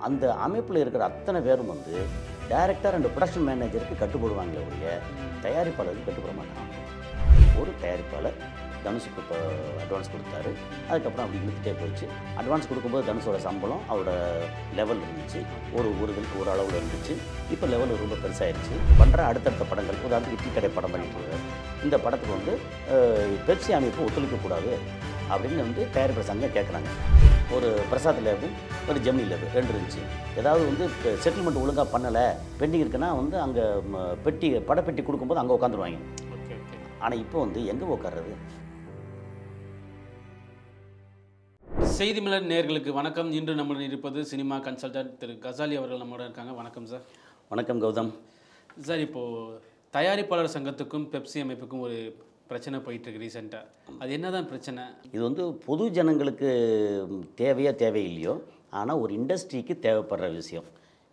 அந்த அமைப்பில் இருக்கிற அத்தனை பேரும் வந்து டைரக்டர் அண்ட் ப்ரொடக்ஷன் மேனேஜருக்கு கட்டுப்படுவாங்களே ஒழிய தயாரிப்பாளருக்கு கட்டுப்பட மாட்டாங்க. ஒரு தயாரிப்பாளர் தனுஷுக்கு இப்போ அட்வான்ஸ் கொடுத்தாரு. அதுக்கப்புறம் அப்படி இழுத்துட்டே போயிடுச்சு. அட்வான்ஸ் கொடுக்கும்போது தனுஷோட சம்பளம் அவரோட லெவல் இருந்துச்சு, ஒரு அளவில் இருந்துச்சு. இப்போ லெவல் ரொம்ப பெருசாகிடுச்சு. பண்ணுற அடுத்தடுத்த படங்கள், உதாரணத்துக்கு இட்லி கடை படம் பண்ணிட்டு இந்த படத்துக்கு வந்து பெப்சி அமைப்பு ஒத்துழைக்கக்கூடாது அப்படின்னு வந்து தயாரிப்பாளர் சங்கம் கேட்குறாங்க. ஒரு பிரசாத் லேபு, ஒரு ஜெமினி லேபு 2 இருந்துச்சு. ஏதாவது வந்து செட்டில்மெண்ட் ஒழுங்காக பண்ணலை, பெண்டிங் இருக்குன்னா வந்து அங்கே படப்பெட்டி கொடுக்கும்போது அங்கே உட்காந்துருவாங்க. ஆனால் இப்போ வந்து எங்கே உட்கார்றது? செய்தி மலர் நேயர்களுக்கு வணக்கம். இன்று நம்முடன் இருப்பது சினிமா கன்சல்டன்ட் திரு கசாலி அவர்கள் நம்மளோட இருக்காங்க. வணக்கம் சார். வணக்கம் கௌதம். சார், இப்போது தயாரிப்பாளர் சங்கத்துக்கும் பெப்சி அமைப்புக்கும் ஒரு பிரச்சனை போயிட்டுருக்கு ரீசெண்டாக. அது என்ன தான் பிரச்சனை? இது வந்து பொது ஜனங்களுக்கு தேவையில்லையோ, ஆனால் ஒரு இண்டஸ்ட்ரிக்கு தேவைப்படுற விஷயம்.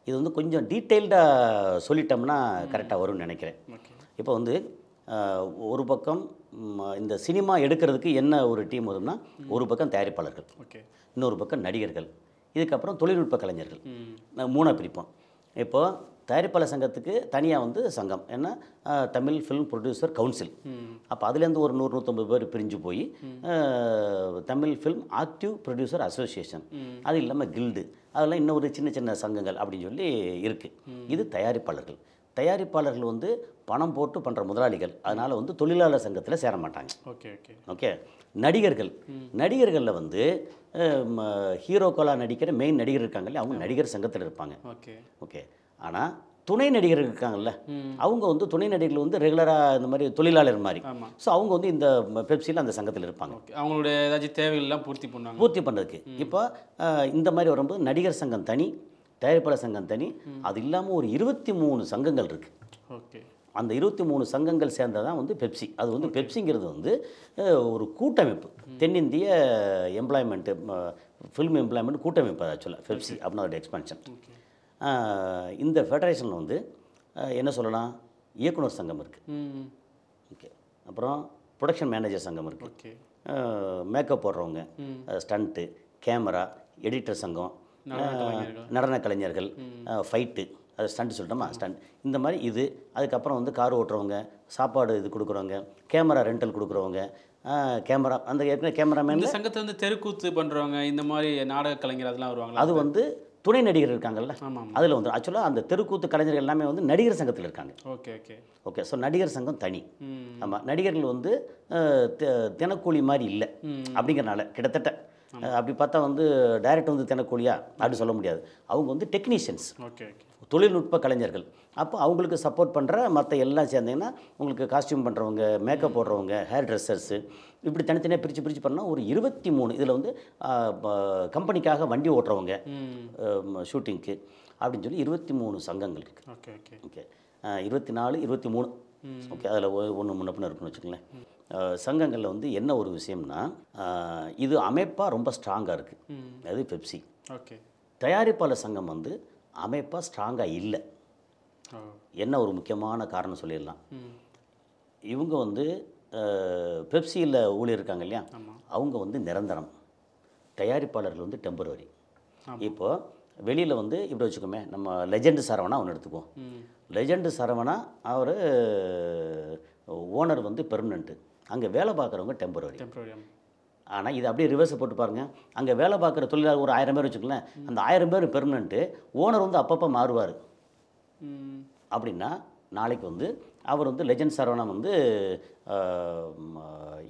இது வந்து கொஞ்சம் டீட்டெயில்டாக சொல்லிட்டோம்னா கரெக்டாக வரும்னு நினைக்கிறேன். இப்போ வந்து ஒரு பக்கம் இந்த சினிமா எடுக்கிறதுக்கு என்ன ஒரு டீம் வரும்னா, ஒரு பக்கம் தயாரிப்பாளர்கள், இன்னொரு பக்கம் நடிகர்கள், இதுக்கப்புறம் தொழில்நுட்ப கலைஞர்கள், 3 பிரிப்போம். இப்போது தயாரிப்பாளர் சங்கத்துக்கு தனியாக வந்து சங்கம் என்ன, தமிழ் ஃபிலிம் ப்ரொடியூசர் கவுன்சில். அப்போ அதுலேருந்து ஒரு 100-150 பேர் பிரிஞ்சு போய் Tamil film active producer association, அது இல்லாமல் கில்டு, அதெல்லாம் இன்னொரு சின்ன சின்ன சங்கங்கள் அப்படின்னு சொல்லி இருக்குது. இது தயாரிப்பாளர்கள். தயாரிப்பாளர்கள் வந்து பணம் போட்டு பண்ணுற முதலாளிகள், அதனால் வந்து தொழிலாளர் சங்கத்தில் சேர மாட்டாங்க. ஓகே. நடிகர்களில் வந்து ஹீரோக்களாக நடிக்கிற மெயின் நடிகர் இருக்காங்கல்ல, அவங்க நடிகர் சங்கத்தில் இருப்பாங்க. ஓகே. ஆனால் துணை நடிகர்கள் இருக்காங்கல்ல, அவங்க வந்து துணை நடிகர்கள் வந்து ரெகுலராக இந்த மாதிரி தொழிலாளர் மாதிரி. ஸோ அவங்க வந்து இந்த பெப்சியில் அந்த சங்கத்தில் இருப்பாங்க. அவங்களுடைய ஏதாச்சும் தேவைகள்லாம் பூர்த்தி பண்ணுறதுக்கு. இப்போ இந்த மாதிரி வரும்போது நடிகர் சங்கம் தனி, தயாரிப்பாளர் சங்கம் தனி. அது இல்லாமல் ஒரு 23 சங்கங்கள் இருக்குது. அந்த 23 சங்கங்கள் சேர்ந்ததான் வந்து பெப்சி. அது வந்து பெப்சிங்கிறது வந்து ஒரு கூட்டமைப்பு, தென்னிந்திய எம்ப்ளாய்மெண்ட்டு ஃபில்ம் எம்ப்ளாய்மெண்ட் கூட்டமைப்பு. ஆக்சுவலாக பெப்சி அப்படின்னா ஒரு எக்ஸ்பான்ஷன். இந்த ஃபெடரேஷனில் வந்து என்ன சொல்லலாம், இயக்குனர் சங்கம் இருக்குது. ஓகே. அப்புறம் ப்ரொடக்ஷன் மேனேஜர் சங்கம் இருக்குது. மேக்கப் போடுறவங்க, ஸ்டண்ட்டு, கேமரா, எடிட்டர் சங்கம், நடன கலைஞர்கள், ஃபைட்டு, அது ஸ்டண்ட் சொல்லிட்டோமா, ஸ்டண்ட் இந்த மாதிரி இது. அதுக்கப்புறம் வந்து கார் ஓட்டுறவங்க, சாப்பாடு இது கொடுக்குறவங்க, கேமரா ரெண்டல் கொடுக்குறவங்க, கேமரா அந்த ஏற்கனவே கேமராமேன். இந்த சங்கத்தில் வந்து தெருக்கூத்து பண்ணுறவங்க, இந்த மாதிரி நாடக கலைஞர் அதெல்லாம் வருவாங்க. அது வந்து துணை நடிகர் இருக்காங்கல்ல, அதில் வந்து ஆக்சுவலாக அந்த தெருக்கூத்து கலைஞர்கள் எல்லாமே வந்து நடிகர் சங்கத்தில் இருக்காங்க. ஓகே. ஸோ நடிகர் சங்கம் தனி. ஆமாம். நடிகர்கள் வந்து தினக்கூலி மாதிரி இல்லை அப்படிங்கிறனால கிட்டத்தட்ட அப்படி பார்த்தா வந்து டைரக்ட் வந்து தினக்கூலியா அப்படி சொல்ல முடியாது. அவங்க வந்து டெக்னீஷியன்ஸ், தொழில்நுட்ப கலைஞர்கள். அப்போ அவங்களுக்கு சப்போர்ட் பண்ணுற மற்ற எல்லாம் சேர்ந்தீங்கன்னா உங்களுக்கு காஸ்டியூம் பண்ணுறவங்க, மேக்கப் போடுறவங்க, ஹேர் ட்ரெஸ்ஸர்ஸு, இப்படி தனித்தனியாக பிரித்து பண்ணால் ஒரு 23. இதில் வந்து கம்பெனிக்காக வண்டி ஓட்டுறவங்க ஷூட்டிங்க்கு அப்படின்னு சொல்லி 23 சங்கங்கள் இருக்குது. ஓகே. 24, 23. ஓகே. அதில் ஒன்று முன்னப்பின்னு இருக்குன்னு வச்சுக்கோங்களேன். சங்கங்களில் வந்து என்ன ஒரு விஷயம்னா, இது அமைப்பாக ரொம்ப ஸ்ட்ராங்காக இருக்குது. அது பெப்சி. தயாரிப்பாளர் சங்கம் வந்து அமைப்பாக ஸ்ட்ராங்காக இல்லை. என்ன ஒரு முக்கியமான காரணம் சொல்லிடலாம். இவங்க வந்து பெப்சியில் ஊழியர் இருக்காங்க இல்லையா, அவங்க வந்து நிரந்தரம், தயாரிப்பாளர்கள் வந்து டெம்பரவரி. இப்போது வெளியில் வந்து இப்படி வச்சுக்கோமே, நம்ம லெஜெண்டு சரவணா ஒன்று எடுத்துக்குவோம். லெஜெண்டு சரவணா அவர் ஓனர் வந்து பெர்மனண்ட்டு, அங்கே வேலை பார்க்குறவங்க டெம்பரவரி. ஆனால் இது அப்படியே ரிவர்ஸை போட்டு பாருங்கள். அங்கே வேலை பார்க்குற தொழிலாளர் ஒரு 1000 பேர் வச்சுக்கோங்களேன், அந்த 1000 பேர் பெர்மனண்ட்டு, ஓனர் வந்து அப்பப்போ மாறுவார். அப்படின்னா நாளைக்கு வந்து அவர் வந்து லெஜெண்ட் சரவணா வந்து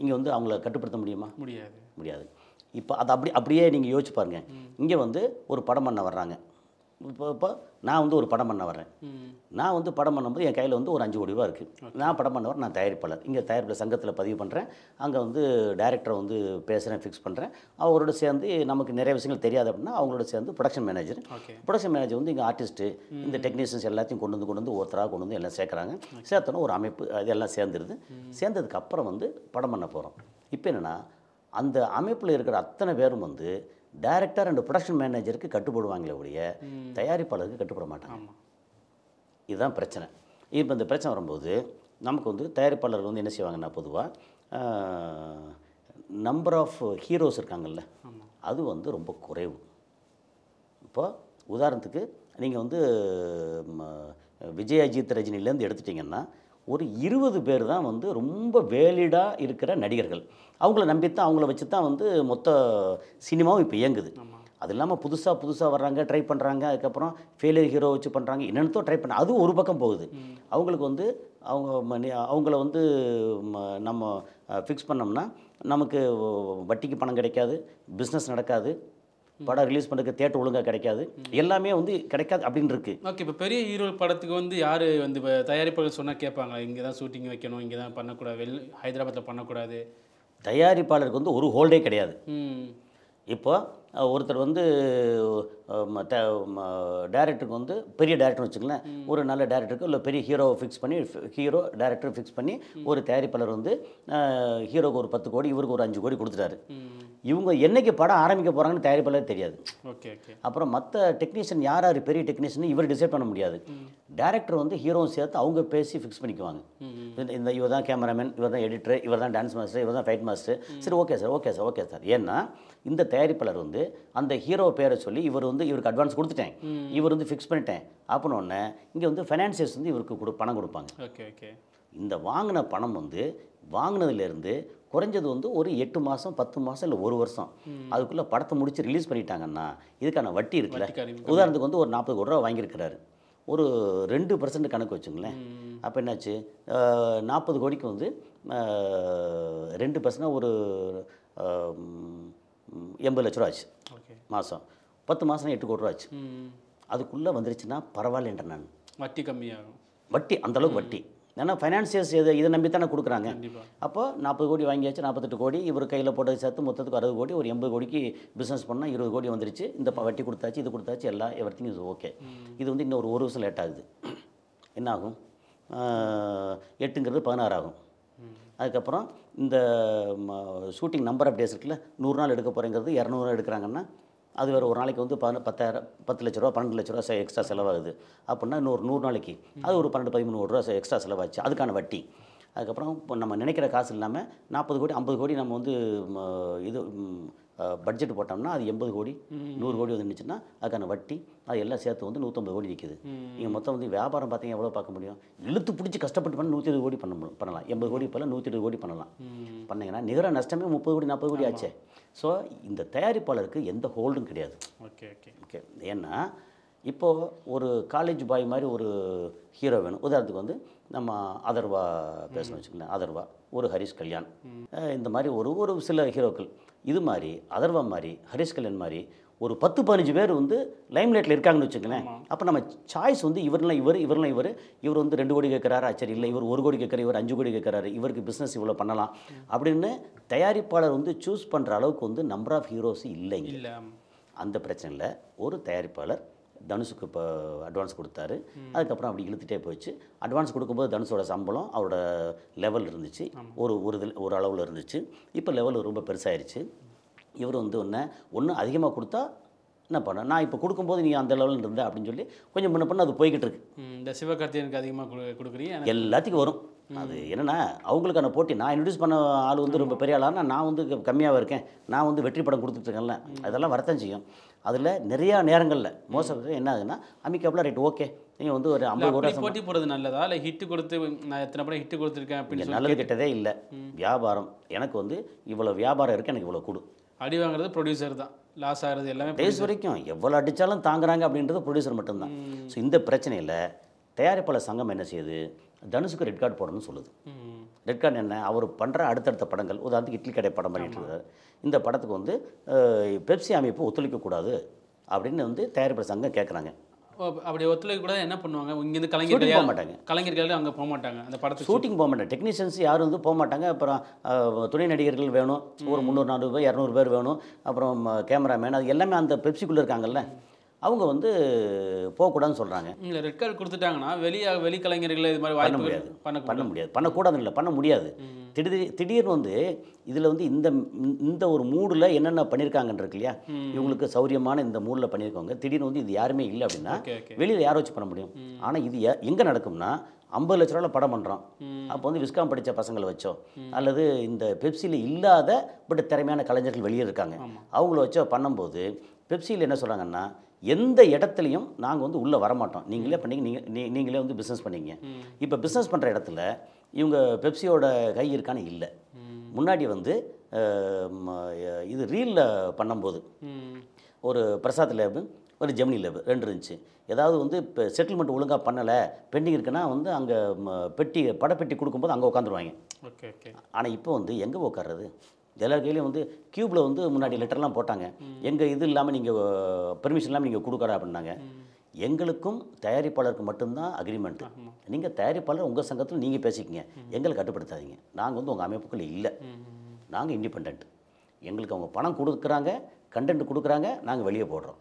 இங்கே வந்து அவங்கள கட்டுப்படுத்த முடியாது. இப்போ அது அப்படியே நீங்கள் யோசிச்சு பாருங்கள். இங்கே வந்து ஒரு படம் பண்ண வர்றாங்க. இப்போ நான் வந்து ஒரு படம் பண்ண வர்றேன். நான் வந்து படம் பண்ணும்போது என் கையில் வந்து ஒரு 5 கோடி ரூபா இருக்குது. நான் படம் பண்ணவர், நான் தயாரிப்பாளர். இங்கே தயாரிப்பாளர் சங்கத்தில் பதிவு பண்ணுறேன். அங்கே வந்து டைரக்டரை வந்து பேசுகிறேன், ஃபிக்ஸ் பண்ணுறேன். அவரோட சேர்ந்து நமக்கு நிறைய விஷயங்கள் தெரியாது அப்படின்னா அவங்களோட சேர்ந்து ப்ரொடக்ஷன் மேனேஜர் வந்து இங்கே ஆர்டிஸ்ட்டு, இந்த டெக்னீஷியன்ஸ் எல்லாத்தையும் கொண்டு வந்து ஒருத்தராக கொண்டு வந்து எல்லாம் சேர்க்குறாங்க. சேர்த்தோன்னா ஒரு அமைப்பு இதெல்லாம் சேர்ந்துருது. சேர்ந்ததுக்கப்புறம் வந்து படம் பண்ண போகிறோம். இப்போ என்னென்னா, அந்த அமைப்பில் இருக்கிற அத்தனை பேரும் வந்து டைரக்டர் அண்ட் ப்ரொடக்ஷன் மேனேஜருக்கு கட்டுப்படுவாங்களே ஒழிய தயாரிப்பாளருக்கு கட்டுப்பட மாட்டாங்க. இதுதான் பிரச்சனை. இப்போ இந்த பிரச்சனை வரும்போது நமக்கு வந்து தயாரிப்பாளர்கள் வந்து என்ன செய்வாங்கன்னா, பொதுவாக நம்பர் ஆஃப் ஹீரோஸ் இருக்காங்கல்ல, அது வந்து ரொம்ப குறைவு. இப்போ உதாரணத்துக்கு நீங்கள் வந்து விஜய் அஜித் ரஜினிலேருந்து எடுத்துட்டிங்கன்னா ஒரு 20 பேர் தான் வந்து ரொம்ப வேலிடாக இருக்கிற நடிகர்கள். அவங்கள நம்பித்தான், அவங்கள வச்சு தான் வந்து மொத்த சினிமாவும் இப்போ இயங்குது. அது இல்லாமல் புதுசாக வர்றாங்க, ட்ரை பண்ணுறாங்க, அதுக்கப்புறம் ஃபெயிலியர் ஹீரோ வச்சு பண்ணுறாங்க, என்னென்னத்தோ ட்ரை பண்ண, அது ஒரு பக்கம் போகுது. அவங்களுக்கு வந்து அவங்கள வந்து நம்ம ஃபிக்ஸ் பண்ணோம்னா நமக்கு வட்டிக்கு பணம் கிடைக்காது, பிஸ்னஸ் நடக்காது, படம் ரிலீஸ் பண்ணுறதுக்கு தேட்டர் ஒழுங்காக கிடைக்காது, எல்லாமே வந்து கிடைக்காது அப்படின்னு இருக்கு. ஓகே. இப்போ பெரிய ஹீரோ படத்துக்கு வந்து யார் வந்து இப்போ தயாரிப்பாளர் சொன்னால் கேட்பாங்க, இங்கே தான் ஷூட்டிங் வைக்கணும், இங்கே தான் பண்ணக்கூடாது, ஹைதராபாத்தில் பண்ணக்கூடாது. தயாரிப்பாளருக்கு வந்து ஒரு ஹோல்டே கிடையாது. இப்போ ஒருத்தர் வந்து டைரக்டருக்கு வந்து பெரிய டேரக்டர்னு வச்சுங்களேன், ஒரு நல்ல டேரக்டருக்கு இல்லை பெரிய ஹீரோவை ஃபிக்ஸ் பண்ணி டேரக்டர் ஃபிக்ஸ் பண்ணி ஒரு தயாரிப்பாளர் வந்து ஹீரோக்கு ஒரு 10 கோடி, இவருக்கு ஒரு 5 கோடி கொடுத்துட்டாரு. இவங்க என்னைக்கு படம் ஆரம்பிக்க போகிறாங்கன்னு தயாரிப்பாளர் தெரியாது. Okay okay. அப்புறம் மற்ற டெக்னீஷியன் யார் பெரிய டெக்னீஷியன் இவர் டிசைட் பண்ண முடியாது. டேரக்டர் வந்து ஹீரோவும் சேர்த்து அவங்க பேசி ஃபிக்ஸ் பண்ணிக்குவாங்க. இந்த இவர் தான் கேமராமேன், இவர் தான் எடிட்டர், இவர் தான் டான்ஸ் மாஸ்டர், இவர் தான் ஃபைட் மாஸ்டர். சரி, okay sir, okay sir, okay sir. ஏன்னா இந்த தயாரிப்பாளர் வந்து அந்த ஹீரோ பேரை சொல்லி இவர் வந்து இவருக்கு அட்வான்ஸ் கொடுத்துட்டேன், இவர் வந்து ஃபிக்ஸ் பண்ணிட்டேன் அப்படின்னு ஒன்று இங்கே வந்து ஃபைனான்சியர்ஸ் வந்து இவருக்கு பணம் கொடுப்பாங்க. Okay okay. இந்த வாங்கின பணம் வந்து வாங்கினதுலேருந்து குறைஞ்சது வந்து ஒரு 8 மாதம் 10 மாதம் இல்லை 1 வருஷம் அதுக்குள்ளே படத்தை முடித்து ரிலீஸ் பண்ணிட்டாங்கன்னா இதுக்கான வட்டி இருக்குல்ல. உதாரணத்துக்கு வந்து ஒரு 40 கோடி ரூபா வாங்கியிருக்கிறாரு, ஒரு 2% கணக்கு வச்சுங்களேன். அப்போ என்னாச்சு, 40 கோடிக்கு வந்து 2% ஒரு 80 லட்ச ரூபா ஆச்சு மாதம். 10 மாதம் 8 கோடி ரூபா ஆச்சு. அதுக்குள்ளே வந்துருச்சுன்னா பரவாயில்லன்ற நான். வட்டி கம்மியாகும், வட்டி அந்தளவுக்கு வட்டி. ஏன்னா ஃபைனான்சியர்ஸ் இதை நம்பி தானே கொடுக்குறாங்க. அப்போ 40 கோடி வாங்கியாச்சு, 48 கோடி இவர் கையில் போட்டது சேர்த்து மொத்தத்துக்கு 60 கோடி, ஒரு 80 கோடிக்கு பிஸ்னஸ் பண்ணால் 20 கோடி வந்துருச்சு. இந்த வட்டி கொடுத்தாச்சு, இது கொடுத்தாச்சு, எல்லாம் எவ்ரிதிங் இஸ் ஓகே. இது வந்து இன்னும் ஒரு வருஷம் லேட் ஆகுது. என்ன ஆகும், 8ங்கிறது 16 ஆகும். அதுக்கப்புறம் இந்த ஷூட்டிங் நம்பர் ஆஃப் டேஸ் இருக்குல்ல, 100 நாள் எடுக்க போகிறேங்கிறது 200 நாள் எடுக்கிறாங்கன்னா அது வேறு ஒரு நாளைக்கு வந்து 10 லட்ச ரூபா 12 லட்ச ரூபா எக்ஸ்ட்ரா செலவாகுது. அப்படின்னா இன்னொரு 100 நாளைக்கு அது ஒரு 12-13 கோடி ரூபா எக்ஸ்ட்ரா செலவாச்சு, அதுக்கான வட்டி. அதுக்கப்புறம் இப்போ நம்ம நினைக்கிற காசு இல்லாமல் 40 கோடி 50 கோடி நம்ம வந்து இது பட்ஜெட் போட்டோம்னா அது 80 கோடி 100 கோடி வந்துச்சுன்னா அதுக்கான வட்டி, அது எல்லாம் சேர்த்து வந்து 150 கோடி நிற்கிது. நீங்கள் மொத்தம் வந்து வியாபாரம் பார்த்தீங்க எவ்வளோ பார்க்க முடியும், இழுத்து பிடிச்சி கஷ்டப்பட்டு பண்ண 120 கோடி பண்ணலாம். 80 கோடி இப்போல்லாம் 120 கோடி பண்ணலாம். பண்ணிங்கன்னா நிகர நஷ்டமே 30 கோடி 40 கோடி ஆச்சே. ஸோ இந்த தயாரிப்பாளருக்கு எந்த ஹோல்டும் கிடையாது. Okay okay okay. ஏன்னா இப்போது ஒரு காலேஜ் பாய் மாதிரி ஒரு ஹீரோ வேணும். உதாரணத்துக்கு வந்து நம்ம அதர்வா பேசணும்னு வச்சுக்கோங்களேன், அதர்வா, ஒரு ஹரிஷ் கல்யாண், இந்த மாதிரி ஒரு சில ஹீரோக்கள். இது மாதிரி அதர்வா மாதிரி ஹரிஷ் கல்யாண் மாதிரி ஒரு 10-15 பேர் வந்து லைம்லைட்டில் இருக்காங்கன்னு வச்சுக்கோங்களேன். அப்போ நம்ம சாய்ஸ் வந்து இவரெலாம் இவர் வந்து 2 கோடி கேட்குறாரு, சரி இல்லை இவர் 1 கோடி கேட்குறாரு, இவர் 5 கோடி கேட்குறாரு, இவருக்கு பிஸ்னஸ் இவ்வளோ பண்ணலாம் அப்படின்னு தயாரிப்பாளர் வந்து சூஸ் பண்ணுற அளவுக்கு வந்து நம்பர் ஆஃப் ஹீரோஸ் இல்லைங்க. அந்த பிரச்சனையில் ஒரு தயாரிப்பாளர் தனுஷுக்கு இப்போ அட்வான்ஸ் கொடுத்தாரு. அதுக்கப்புறம் அப்படி இழுத்துட்டே போயிடுச்சு. அட்வான்ஸ் கொடுக்கும்போது தனுஷோட சம்பளம் அவரோட லெவல் இருந்துச்சு, ஒரு அளவில் இருந்துச்சு. இப்போ லெவல் ரொம்ப பெருசாகிடுச்சு. இவர் வந்து ஒன்று அதிகமாக கொடுத்தா என்ன பண்ண, நான் இப்போ கொடுக்கும்போது நீ அந்த லெவலில் இருந்த அப்படின்னு சொல்லி கொஞ்சம் முன்ன பண்ண அது போய்கிட்டு இருக்கு. இந்த சிவகார்த்திகேயனுக்கு அதிகமாக கொடுக்குறீங்க, எல்லாத்துக்கும் வரும். அது என்னென்னா அவங்களுக்கான போட்டி. நான் இன்ட்ரடியூஸ் பண்ண ஆள் வந்து ரொம்ப பெரிய ஆளானா நான் வந்து கம்மியாக இருக்கேன், நான் வந்து வெற்றி படம் கொடுத்துட்ருக்கேன்ல, அதெல்லாம் வரத்தான் செய்யும். அதில் நிறையா நேரங்களில் மோஸ்ட் என்ன ஆகுதுன்னா அமிக்கபிளாக ரைட் ஓகே நீங்கள் வந்து ஒரு 50 கோடி போட்டி போகிறது நல்லதா இல்லை ஹிட்டு கொடுத்து நான் எத்தனை படம் ஹிட்டு கொடுத்துருக்கேன் அப்படின்னு நல்லது கெட்டதே இல்லை. வியாபாரம் எனக்கு வந்து இவ்வளோ வியாபாரம் இருக்குது, எனக்கு இவ்வளோ கொடு. அடி வாங்குறது ப்ரொடியூசர் தான், லாஸ் ஆகிறது எல்லாமே பேஸ் வரைக்கும் எவ்வளோ அடித்தாலும் தாங்குறாங்க அப்படின்றது ப்ரொடியூசர் மட்டும்தான். ஸோ இந்த பிரச்சனையில் தயாரிப்பாளர் சங்கம் என்ன செய்யுது, தனுஷுக்கு ரெட் கார்டு போடணும்னு சொல்லுது. ரெட் கார்டு என்ன, அவர் பண்ணுற அடுத்தடுத்த படங்கள், உதாரணத்துக்கு இட்லி கடை படம் பண்ணிட்டு இருக்காரு, இந்த படத்துக்கு வந்து பெப்சி அமைப்பு ஒத்துழைக்கக்கூடாது அப்படின்னு வந்து தயாரிப்பாளர் சங்கம் கேட்குறாங்க. அப்படி ஒத்துழைக்க கூட என்ன பண்ணுவாங்க, இங்கேருந்து கலைஞர்கள் போக மாட்டாங்க, கலைஞர்கள் அங்கே போக மாட்டாங்க, அந்த படத்துக்கு ஷூட்டிங் போக மாட்டாங்க, டெக்னீஷியன்ஸ் யாரும் வந்து போக மாட்டாங்க. அப்புறம் துணை நடிகர்கள் வேணும், ஒரு 300-400 பேர் 200 பேர் வேணும். அப்புறம் கேமராமேன், அது எல்லாமே அந்த பெப்சிக்குள்ளே இருக்காங்கல்ல, அவங்க வந்து போகக்கூடாதுன்னு சொல்கிறாங்க. இல்லை ரெட் கார்டு கொடுத்துட்டாங்கன்னா வெளி கலைஞர்கள் இது மாதிரி பண்ண முடியாது, பண்ணக்கூடாதுன்னு இல்லை, பண்ண முடியாது. திடீர்னு வந்து இதில் வந்து இந்த ஒரு மூடில் என்னென்ன பண்ணியிருக்காங்கன்னு இருக்கு இல்லையா, இவங்களுக்கு சௌரியமான இந்த மூடில் பண்ணியிருக்காங்க. திடீர்னு வந்து இது யாருமே இல்லை அப்படின்னா வெளியில் யாரை வச்சு பண்ண முடியும். ஆனால் இது எங்கே நடக்கும்னா 50 லட்ச ரூபாயில் படம் பண்ணுறோம், அப்போ வந்து விஸ்காம் படித்த பசங்களை வச்சோ அல்லது இந்த பெப்சியில் இல்லாத பட் திறமையான கலைஞர்கள் வெளியே இருக்காங்க, அவங்கள வச்சோ பண்ணும்போது பெப்சியில் என்ன சொல்கிறாங்கன்னா எந்த இடத்துலையும் நாங்கள் வந்து உள்ளே வரமாட்டோம், நீங்களே பண்ணீங்க, நீங்களே வந்து பிஸ்னஸ் பண்ணீங்க. இப்போ பிஸ்னஸ் பண்ணுற இடத்துல இவங்க பெப்சியோட கை இருக்கான்னு இல்லை. முன்னாடி வந்து இது ரீலில் பண்ணும்போது ஒரு பிரசாத் லேபு, ஒரு ஜெமினி லேபு 2 இருந்துச்சு. ஏதாவது வந்து இப்போ செட்டில்மெண்ட் ஒழுங்காக பண்ணலை, பெண்டிங் இருக்குன்னா வந்து அங்கே படப்பெட்டி கொடுக்கும்போது அங்கே உட்காந்துருவாங்க. Okay okay. ஆனால் இப்போ வந்து எங்கே உட்கார்றது, எல்லார் கையிலையும் வந்து க்யூப்பில் வந்து முன்னாடி லெட்டர்லாம் போட்டாங்க, எங்கள் இது இல்லாமல் நீங்கள் பெர்மிஷன் இல்லாமல் நீங்கள் கொடுக்கறா அப்படின்னாங்க. எங்களுக்கும் தயாரிப்பாளருக்கு மட்டும்தான் அக்ரிமெண்ட்டு. நீங்கள் தயாரிப்பாளர் உங்கள் சங்கத்தில் நீங்கள் பேசிக்கிங்க, எங்களை கட்டுப்படுத்தாதீங்க. நாங்கள் வந்து உங்கள் அமைப்புக்குள்ளே இல்லை, நாங்கள் இண்டிபெண்ட். எங்களுக்கு அவங்க பணம் கொடுக்குறாங்க, கண்டென்ட் கொடுக்குறாங்க, நாங்கள் வெளியே போடுறோம்.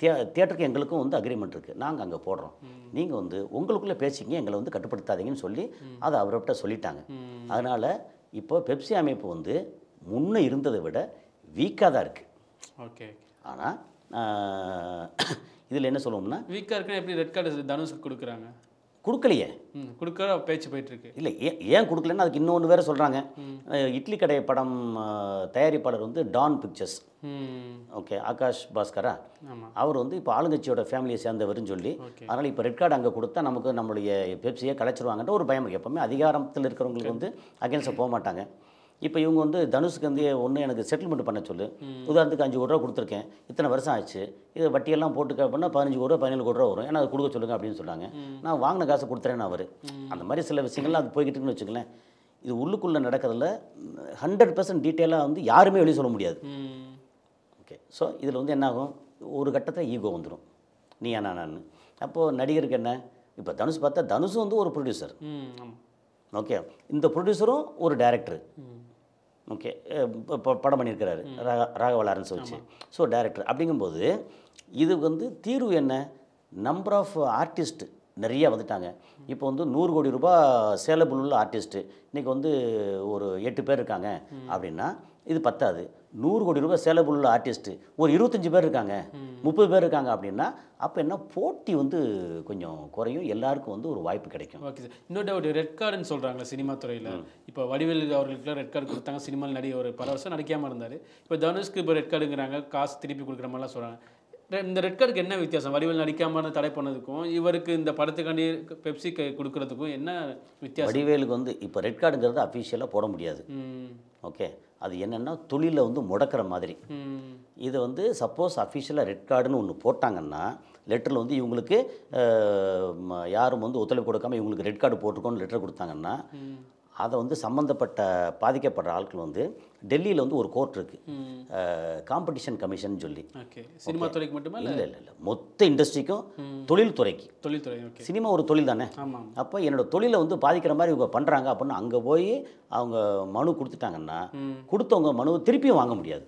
தியேட்டருக்கு எங்களுக்கும் வந்து அக்ரிமெண்ட் இருக்குது, நாங்கள் அங்கே போடுறோம். நீங்கள் வந்து உங்களுக்குள்ளே பேசிக்கிங்க, எங்களை வந்து கட்டுப்படுத்தாதீங்கன்னு சொல்லி அதை அவர்கிட்ட சொல்லிட்டாங்க. அதனால் இப்போ பெப்சி அமைப்பு வந்து முன்னே இருந்ததை விட வீக்காக தான் இருக்குது. ஓகே. ஆனால் இதில் என்ன சொல்லுவோம்னா, வீக்காக இருக்குன்னா எப்படி ரெட் கார்டு தனுஷ்க்கு கொடுக்குறாங்க? கொடுக்கலையே, கொடுக்குற பேச்சு போயிட்டுருக்கு. இல்லை ஏன் கொடுக்கலன்னு அதுக்கு இன்னொன்று வேறு சொல்கிறாங்க. இட்லி கடை படம் தயாரிப்பாளர் வந்து Don pictures, okay, Akash Bhaskara, அவர் வந்து இப்போ ஆளுங்கட்சியோட ஃபேமிலியை சேர்ந்தவர்னு சொல்லி, அதனால் இப்போ ரெட் கார்டு அங்கே கொடுத்தா நமக்கு நம்மளுடைய பெப்சியை கலைச்சிருவாங்கன்ற ஒரு பயம் இருக்குது. எப்போவுமே அதிகாரத்தில் இருக்கிறவங்களுக்கு வந்து அகேன்ஸ்டாக போக மாட்டாங்க. இப்போ இவங்க வந்து தனுஷ்க்கு வந்து ஒன்று எனக்கு செட்டில்மெண்ட் பண்ண சொல்லு, உதாரணத்துக்கு 5 கோடி ரூபா கொடுத்துருக்கேன், இத்தனை வருஷம் ஆச்சு, இது வட்டியெல்லாம் போட்டு அப்படின்னா 15 கோடி ரூபா 17 கோடி ரூபா வரும், ஏன்னா அது கொடுக்க சொல்லுங்கள் அப்படின்னு சொன்னாங்க. நான் வாங்கின காசை கொடுத்துறேன்னு அவர். அந்த மாதிரி சில விஷயங்கள்லாம் அது போய்கிட்டுன்னு வச்சுக்கலேன். இது உள்ளுக்குள்ளே நடக்கிறதுல 100% டீட்டெயிலாக வந்து யாருமே வெளியே சொல்ல முடியாது. ஓகே. ஸோ இதில் வந்து என்னாகும், ஒரு கட்டத்தில் ஈகோ வந்துடும், நீ ஏன்னா நான். அப்போது நடிகருக்கு என்ன, இப்போ தனுஷ் பார்த்தா தனுஷும் வந்து ஒரு ப்ரொடியூசர், ஓகே, இந்த ப்ரொடியூசரும் ஒரு டைரக்டர், ஓகே, படம் பண்ணியிருக்கிறாரு ராகவா லாரன்ஸ் வச்சு. ஸோ டைரக்டர் அப்படிங்கும்போது இது வந்து தீர்வு என்ன, நம்பர் ஆஃப் ஆர்டிஸ்ட் நிறைய வந்துட்டாங்க. இப்போ வந்து 100 கோடி ரூபாய் சேலபிள் உள்ள ஆர்டிஸ்ட்டு இன்றைக்கி வந்து ஒரு 8 பேர் இருக்காங்க அப்படின்னா இது பத்தாது. 100 கோடி ரூபாய் சேலபிள் உள்ள ஆர்டிஸ்ட்டு ஒரு 25 பேர் இருக்காங்க, 30 பேர் இருக்காங்க அப்படின்னா அப்போ என்ன, போட்டி வந்து கொஞ்சம் குறையும், எல்லாருக்கும் வந்து ஒரு வாய்ப்பு கிடைக்கும். Okay sir. இன்னொரு டவுட், ரெட் கார்டுன்னு சொல்கிறாங்களே சினிமா துறையில், இப்போ வடிவேலு அவர்களுக்குலாம் ரெட் கார்டு கொடுத்தாங்க, சினிமாவில் நடிகை ஒரு பல வருஷம் நடிக்காமல் இருந்தார். இப்போ தனுஷ்க்கு இப்போ ரெட் கார்டுங்கிறாங்க, காசு திருப்பி கொடுக்குற மாதிரிலாம் சொல்கிறாங்க. இந்த ரெட் கார்டுக்கு என்ன வித்தியாசம், வடிவேல் நடிக்காமல் தடை பண்ணதுக்கும் இவருக்கு இந்த படத்துக்காண்டி பெப்சி கொடுக்கறதுக்கும் என்ன வித்தியாசம்? வடிவேலுக்கு வந்து இப்போ ரெட் கார்டுங்கிறது அஃபிஷியலாக போட முடியாது, ஓகே, அது என்னென்னா தொழிலில் வந்து முடக்கிற மாதிரி. இதை வந்து சப்போஸ் அஃபிஷியலாக ரெட் கார்டுன்னு ஒன்று போட்டாங்கன்னா லெட்டரில் வந்து இவங்களுக்கு யாரும் வந்து ஒத்துழைப்பு கொடுக்காமல் இவங்களுக்கு ரெட் கார்டு போட்டிருக்கோன்னு லெட்டர் கொடுத்தாங்கன்னா அதை வந்து சம்மந்தப்பட்ட பாதிக்கப்படுற ஆட்கள் வந்து டெல்லியில் வந்து ஒரு கோர்ட் இருக்குது, காம்படிஷன் கமிஷன் சொல்லி. சினிமா துறைக்கு மட்டுமே இல்லை, மொத்த இண்டஸ்ட்ரிக்கும், தொழில்துறைக்கு. தொழில்துறை, சினிமா ஒரு தொழில் தானே. அப்போ என்னோடய தொழிலை வந்து பாதிக்கிற மாதிரி இவங்க பண்ணுறாங்க அப்படின்னு அங்கே போய் அவங்க மனு கொடுத்துட்டாங்கன்னா கொடுத்தவங்க மனுவை திருப்பியும் வாங்க முடியாது.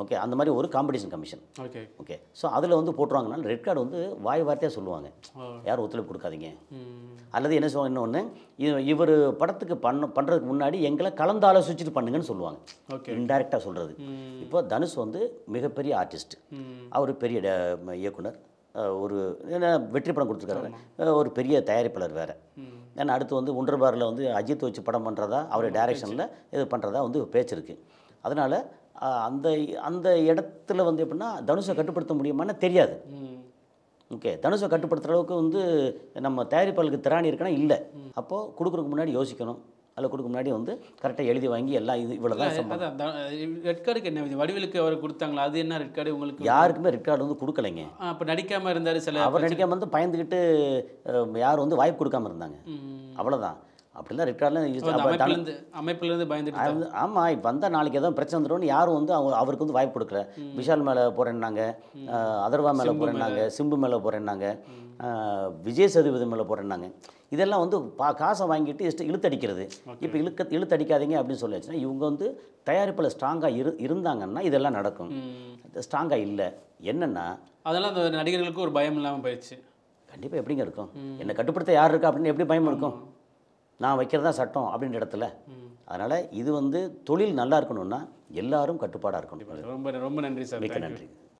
ஓகே, அந்த மாதிரி ஒரு காம்படிஷன் கமிஷன். ஓகே, ஸோ அதில் வந்து போட்டுருவாங்கன்னா ரெட் கார்டு வந்து வாய் வார்த்தையாக சொல்லுவாங்க, யாரும் ஒத்துழைப்பு கொடுக்காதீங்க. அல்லது என்ன சொல்லுவாங்க, இன்னொன்று இவர் படத்துக்கு பண்ணுறதுக்கு முன்னாடி எங்களை கலந்து ஆலோசிச்சுட்டு பண்ணுங்கன்னு சொல்லுவாங்க, இன்டைரக்டாக சொல்கிறது. இப்போ தனுஷ் வந்து மிகப்பெரிய ஆர்டிஸ்ட், அவர் பெரிய இயக்குனர், ஒரு வெற்றி படம் கொடுத்துருக்காரு, ஒரு பெரிய தயாரிப்பாளர் வேறு. ஏன்னா அடுத்து வந்து ஒன்றரை வந்து அஜித் வச்சு படம் பண்ணுறதா, அவர் டைரக்ஷனில் இது பண்ணுறதா வந்து பேச்சு இருக்குது. அதனால் அந்த அந்த இடத்துல வந்து எப்படின்னா தனுஷை கட்டுப்படுத்த முடியுமான்னு தெரியாது. ஓகே, தனுஷை கட்டுப்படுத்துகிற அளவுக்கு வந்து நம்ம தயாரிப்பாளருக்கு திராணி இருக்குன்னா இல்லை. அப்போது கொடுக்குறதுக்கு முன்னாடி யோசிக்கணும், அதில் கொடுக்க முன்னாடி வந்து கரெக்டாக எழுதி வாங்கி எல்லாம் இது இவ்வளோ தான். ரெட் கார்டுக்கு என்ன, வடிவேலுக்கு அவர் கொடுத்தாங்களா, அது என்ன ரெட் கார்டு உங்களுக்கு? யாருக்குமே ரெட் கார்டு வந்து கொடுக்கலைங்க. அப்போ நடிக்காமல் இருந்தார், சில அவர் நடிக்காமல் வந்து பயந்துக்கிட்டு யார் வந்து வாய்ப்பு கொடுக்காமல் இருந்தாங்க, அவ்வளோதான். அப்படிலாம் ரெட் கார்டில் அமைப்பிலேருந்து பயந்துட்டு. ஆமாம், இப்போ வந்தால் நாளைக்கு எதாவது பிரச்சனை வந்துடும், யாரும் வந்து அவருக்கு வந்து வாய்ப்பு கொடுக்கல. விஷால் மேலே போகிறேன்னாங்க, அதர்வா மேலே போகிறேன்னாங்க, சிம்பு மேலே போகிறேன்னாங்க, விஜய் சேதுபதி மேலே போகிறேன்னாங்க. இதெல்லாம் வந்து காசை வாங்கிட்டு இழுத்தடிக்கிறது. இப்போ இழுத்தடிக்காதீங்க அப்படின்னு சொல்லியாச்சுன்னா இவங்க வந்து தயாரிப்பில் ஸ்ட்ராங்காக இருந்தாங்கன்னா இதெல்லாம் நடக்கும். ஸ்ட்ராங்காக இல்லை என்னென்னா அதெல்லாம் அந்த நடிகர்களுக்கு ஒரு பயம் இல்லாமல் போயிடுச்சு. கண்டிப்பாக எப்படிங்க இருக்கும், என்னை கட்டுப்படுத்த யார் இருக்கா அப்படின்னு எப்படி பயம் இருக்கும், நான் வைக்கிறதா சட்டம் அப்படின்ற இடத்துல. அதனால் இது வந்து தொழில் நல்லா இருக்கணும்னா எல்லாரும் கட்டுப்பாடாக இருக்கணும். ரொம்ப ரொம்ப நன்றி சார். மிக்க நன்றி.